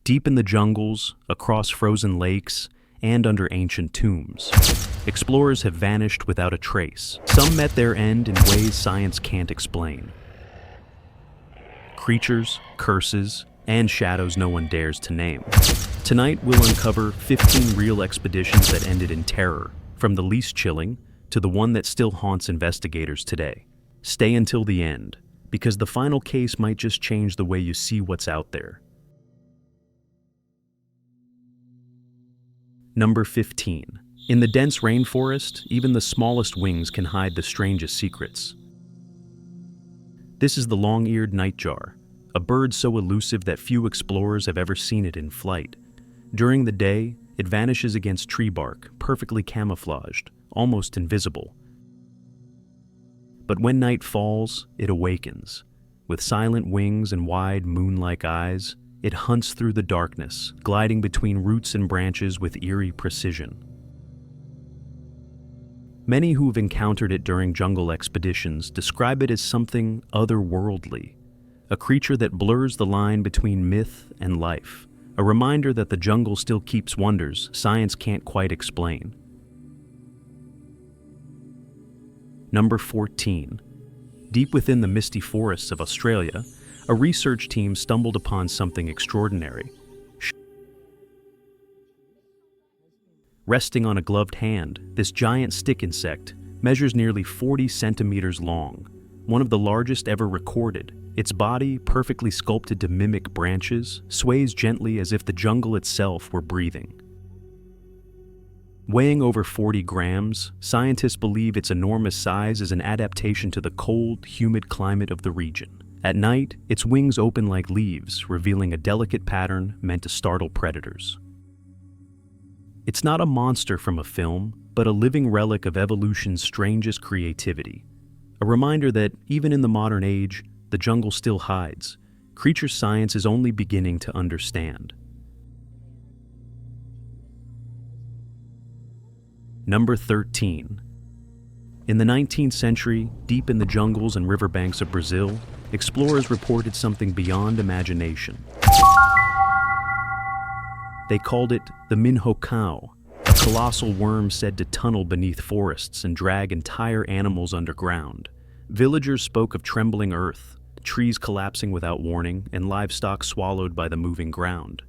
deep in the jungles, across frozen lakes, and under ancient tombs. Explorers have vanished without a trace. Some met their end in ways science can't explain. Creatures, curses, and shadows no one dares to name. Tonight, we'll uncover 15 real expeditions that ended in terror, from the least chilling to the one that still haunts investigators today. Stay until the end, because the final case might just change the way you see what's out there. Number 15. In the dense rainforest, even the smallest wings can hide the strangest secrets. This is the long-eared nightjar, a bird so elusive that few explorers have ever seen it in flight. During the day, it vanishes against tree bark, perfectly camouflaged, almost invisible. But when night falls, it awakens. With silent wings and wide, moon-like eyes, it hunts through the darkness, gliding between roots and branches with eerie precision. Many who have encountered it during jungle expeditions describe it as something otherworldly, a creature that blurs the line between myth and life, a reminder that the jungle still keeps wonders science can't quite explain. Number 14. Deep within the misty forests of Australia, a research team stumbled upon something extraordinary. Resting on a gloved hand, this giant stick insect measures nearly 40 centimeters long, one of the largest ever recorded. Its body, perfectly sculpted to mimic branches, sways gently as if the jungle itself were breathing. Weighing over 40 grams, scientists believe its enormous size is an adaptation to the cold, humid climate of the region. At night, its wings open like leaves, revealing a delicate pattern meant to startle predators. It's not a monster from a film, but a living relic of evolution's strangest creativity. A reminder that, even in the modern age, the jungle still hides. Creature science is only beginning to understand. Number 13. In the 19th century, deep in the jungles and riverbanks of Brazil, explorers reported something beyond imagination. They called it the minhocão, a colossal worm said to tunnel beneath forests and drag entire animals underground. Villagers spoke of trembling earth, trees collapsing without warning, and livestock swallowed by the moving ground.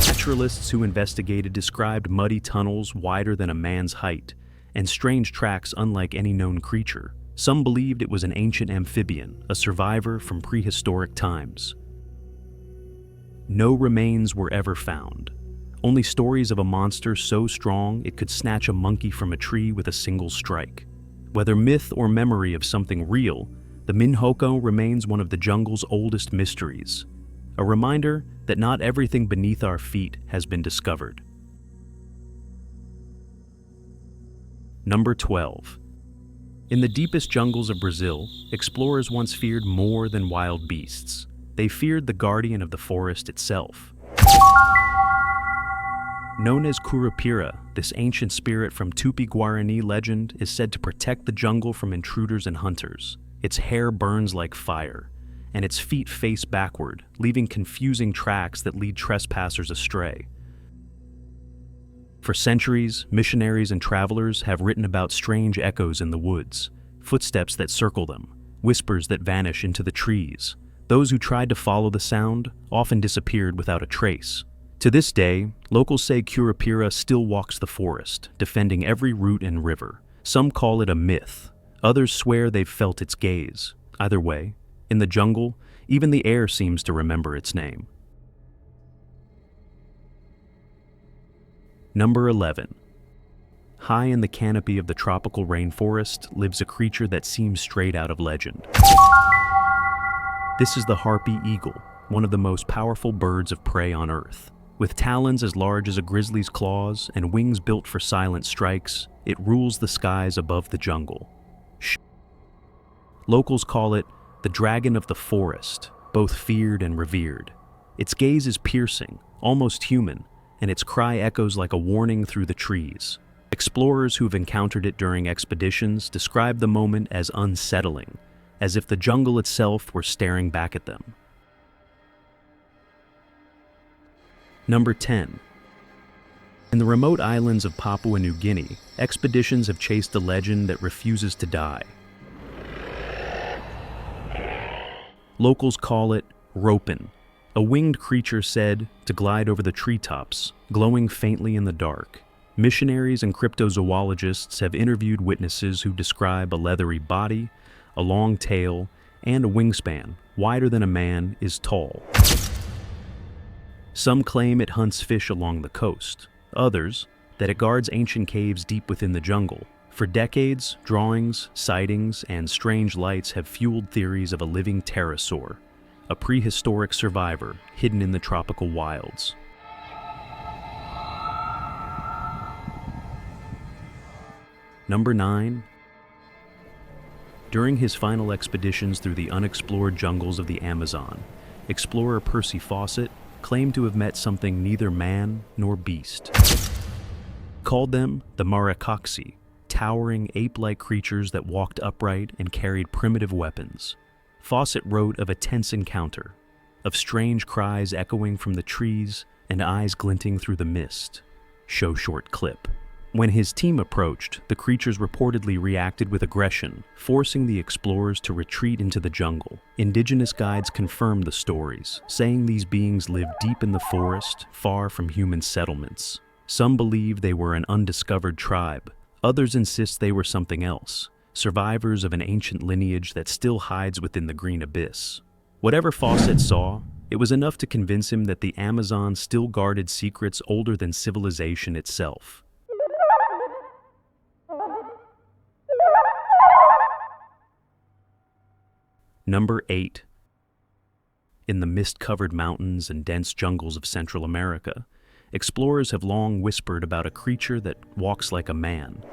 Naturalists who investigated described muddy tunnels wider than a man's height, and strange tracks unlike any known creature. Some believed it was an ancient amphibian, a survivor from prehistoric times. No remains were ever found, only stories of a monster so strong it could snatch a monkey from a tree with a single strike. Whether myth or memory of something real, the minhocão remains one of the jungle's oldest mysteries, a reminder that not everything beneath our feet has been discovered. Number 12. In the deepest jungles of Brazil, explorers once feared more than wild beasts. They feared the guardian of the forest itself. Known as Curupira, this ancient spirit from Tupi-Guarani legend is said to protect the jungle from intruders and hunters. Its hair burns like fire, and its feet face backward, leaving confusing tracks that lead trespassers astray. For centuries, missionaries and travelers have written about strange echoes in the woods, footsteps that circle them, whispers that vanish into the trees. Those who tried to follow the sound often disappeared without a trace. To this day, locals say Curupira still walks the forest, defending every root and river. Some call it a myth. Others swear they've felt its gaze. Either way, in the jungle, even the air seems to remember its name. Number 11. High in the canopy of the tropical rainforest lives a creature that seems straight out of legend. This is the harpy eagle, one of the most powerful birds of prey on Earth. With talons as large as a grizzly's claws and wings built for silent strikes, it rules the skies above the jungle. Locals call it the dragon of the forest, both feared and revered. Its gaze is piercing, almost human, and its cry echoes like a warning through the trees. Explorers who've encountered it during expeditions describe the moment as unsettling, as if the jungle itself were staring back at them. Number 10. In the remote islands of Papua New Guinea, expeditions have chased a legend that refuses to die. Locals call it Ropen, a winged creature said to glide over the treetops, glowing faintly in the dark. Missionaries and cryptozoologists have interviewed witnesses who describe a leathery body, a long tail, and a wingspan, wider than a man, is tall. Some claim it hunts fish along the coast, others that it guards ancient caves deep within the jungle. For decades, drawings, sightings, and strange lights have fueled theories of a living pterosaur, a prehistoric survivor hidden in the tropical wilds. Number 9. During his final expeditions through the unexplored jungles of the Amazon, explorer Percy Fawcett claimed to have met something neither man nor beast. He called them the Maricoxi, towering ape-like creatures that walked upright and carried primitive weapons. Fawcett wrote of a tense encounter, of strange cries echoing from the trees and eyes glinting through the mist. Show short clip. When his team approached, the creatures reportedly reacted with aggression, forcing the explorers to retreat into the jungle. Indigenous guides confirmed the stories, saying these beings lived deep in the forest, far from human settlements. Some believe they were an undiscovered tribe. Others insist they were something else, survivors of an ancient lineage that still hides within the green abyss. Whatever Fawcett saw, it was enough to convince him that the Amazon still guarded secrets older than civilization itself. Number 8. In the mist-covered mountains and dense jungles of Central America, explorers have long whispered about a creature that walks like a man.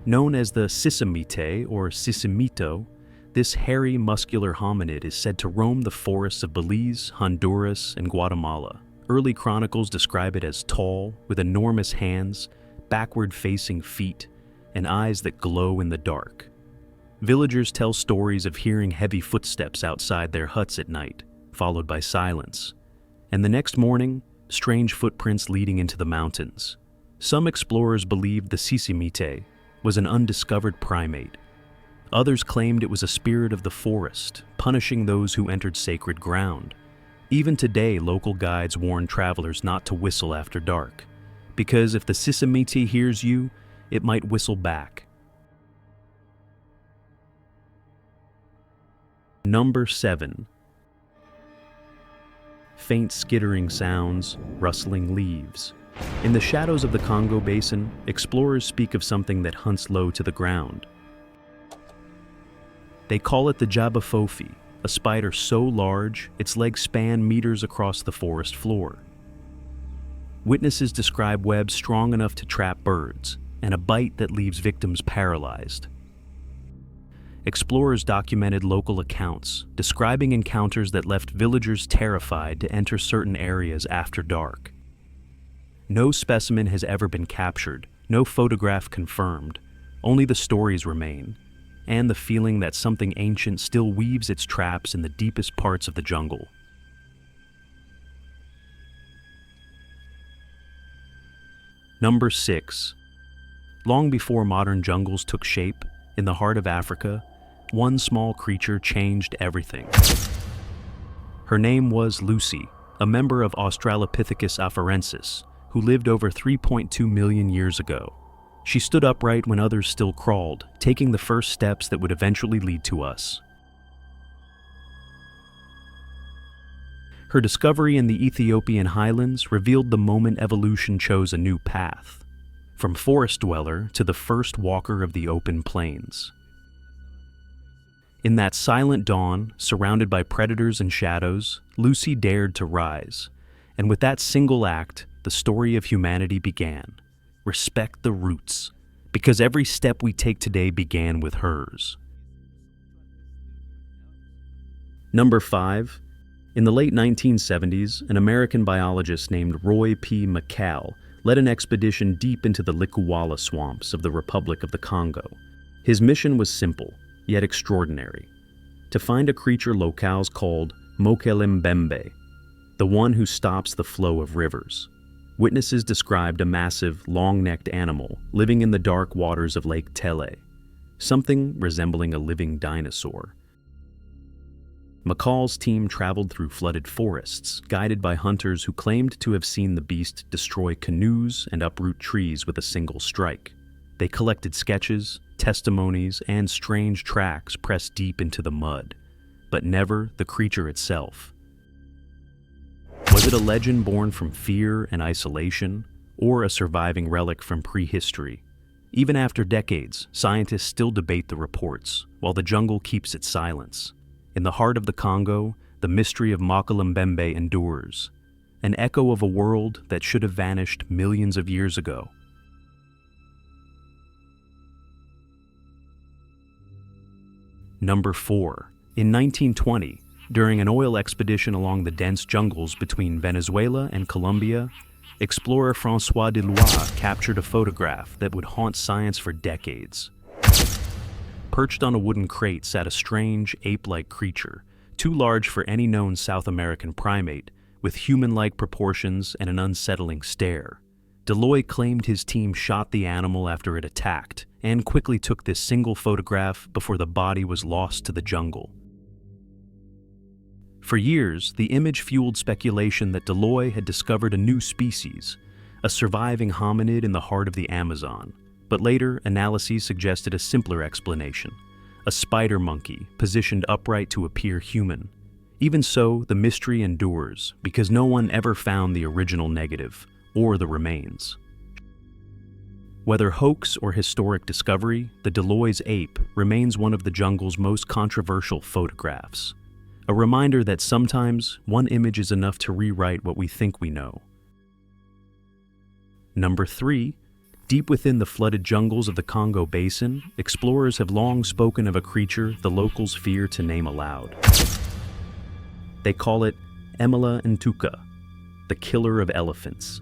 Known as the Sisimite or Sisimito, this hairy, muscular hominid is said to roam the forests of Belize, Honduras, and Guatemala. Early chronicles describe it as tall, with enormous hands, backward-facing feet, and eyes that glow in the dark. Villagers tell stories of hearing heavy footsteps outside their huts at night, followed by silence, and the next morning, strange footprints leading into the mountains. Some explorers believed the Sisimite was an undiscovered primate. Others claimed it was a spirit of the forest, punishing those who entered sacred ground. Even today, local guides warn travelers not to whistle after dark, because if the Sisimite hears you, it might whistle back. Number 7. Faint skittering sounds, rustling leaves. In the shadows of the Congo basin, explorers speak of something that hunts low to the ground. They call it the J'ba Fofi, a spider so large its legs span meters across the forest floor. Witnesses describe webs strong enough to trap birds, and a bite that leaves victims paralyzed. Explorers documented local accounts, describing encounters that left villagers terrified to enter certain areas after dark. No specimen has ever been captured, no photograph confirmed, only the stories remain, and the feeling that something ancient still weaves its traps in the deepest parts of the jungle. Number 6. Long before modern jungles took shape, in the heart of Africa, one small creature changed everything. Her name was Lucy, a member of Australopithecus afarensis, who lived over 3.2 million years ago. She stood upright when others still crawled, taking the first steps that would eventually lead to us. Her discovery in the Ethiopian highlands revealed the moment evolution chose a new path, from forest dweller to the first walker of the open plains. In that silent dawn, surrounded by predators and shadows, Lucy dared to rise, and with that single act, the story of humanity began. Respect the roots, because every step we take today began with hers. Number 5. In the late 1970s, an American biologist named Roy P. McCall led an expedition deep into the Likuwala swamps of the Republic of the Congo. His mission was simple, yet extraordinary: to find a creature locals called Mokele-Mbembe. the one who stops the flow of rivers. Witnesses described a massive, long-necked animal living in the dark waters of Lake Tele, something resembling a living dinosaur. McCall's team traveled through flooded forests, guided by hunters who claimed to have seen the beast destroy canoes and uproot trees with a single strike. They collected sketches, testimonies, and strange tracks pressed deep into the mud, but never the creature itself. Was it a legend born from fear and isolation, or a surviving relic from prehistory? Even after decades, scientists still debate the reports, while the jungle keeps its silence. In the heart of the Congo, the mystery of Mokele-Mbembe endures, an echo of a world that should have vanished millions of years ago. Number 4. In 1920, during an oil expedition along the dense jungles between Venezuela and Colombia, explorer François Delois captured a photograph that would haunt science for decades. Perched on a wooden crate sat a strange, ape-like creature, too large for any known South American primate, with human-like proportions and an unsettling stare. Delois claimed his team shot the animal after it attacked, and quickly took this single photograph before the body was lost to the jungle. For years, the image fueled speculation that Delois had discovered a new species, a surviving hominid in the heart of the Amazon. But later, analyses suggested a simpler explanation, a spider monkey positioned upright to appear human. Even so, the mystery endures because no one ever found the original negative or the remains. Whether hoax or historic discovery, the Delois ape remains one of the jungle's most controversial photographs. A reminder that sometimes one image is enough to rewrite what we think we know. Number 3. Deep within the flooded jungles of the Congo Basin, explorers have long spoken of a creature the locals fear to name aloud. They call it Emela-ntouka, the killer of elephants.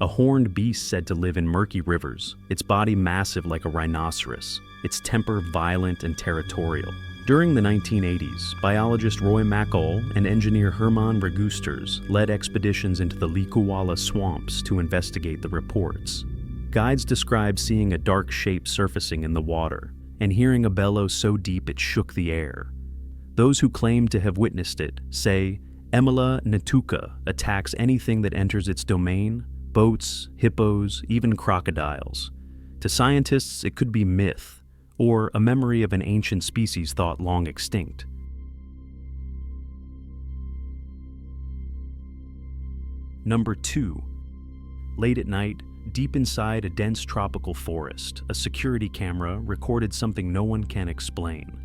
A horned beast said to live in murky rivers, its body massive like a rhinoceros, its temper violent and territorial. During the 1980s, biologist Roy Mackall and engineer Herman Regusters led expeditions into the Likuwala swamps to investigate the reports. Guides described seeing a dark shape surfacing in the water and hearing a bellow so deep it shook the air. Those who claimed to have witnessed it say Emela-ntouka attacks anything that enters its domain, boats, hippos, even crocodiles. To scientists, it could be myth, or a memory of an ancient species thought long extinct. Number 2. Late at night, deep inside a dense tropical forest, a security camera recorded something no one can explain.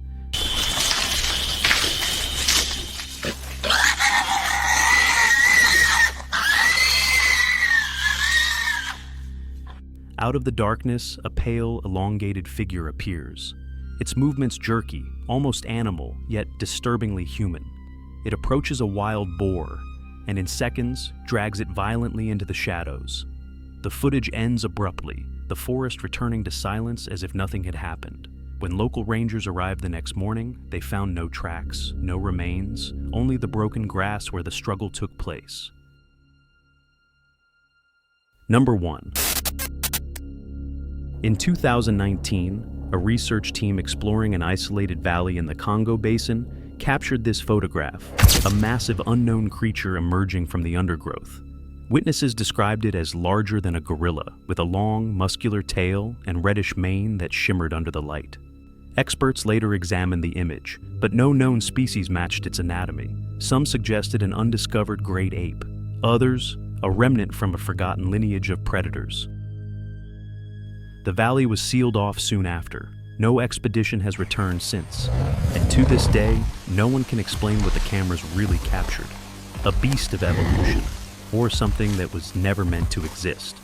Out of the darkness, a pale, elongated figure appears. Its movements jerky, almost animal, yet disturbingly human. It approaches a wild boar, and in seconds, drags it violently into the shadows. The footage ends abruptly, the forest returning to silence as if nothing had happened. When local rangers arrived the next morning, they found no tracks, no remains, only the broken grass where the struggle took place. Number 1. In 2019, a research team exploring an isolated valley in the Congo Basin captured this photograph, a massive unknown creature emerging from the undergrowth. Witnesses described it as larger than a gorilla, with a long, muscular tail and reddish mane that shimmered under the light. Experts later examined the image, but no known species matched its anatomy. Some suggested an undiscovered great ape, others, a remnant from a forgotten lineage of predators. The valley was sealed off soon after. No expedition has returned since. And to this day, no one can explain what the cameras really captured. A beast of evolution, or something that was never meant to exist.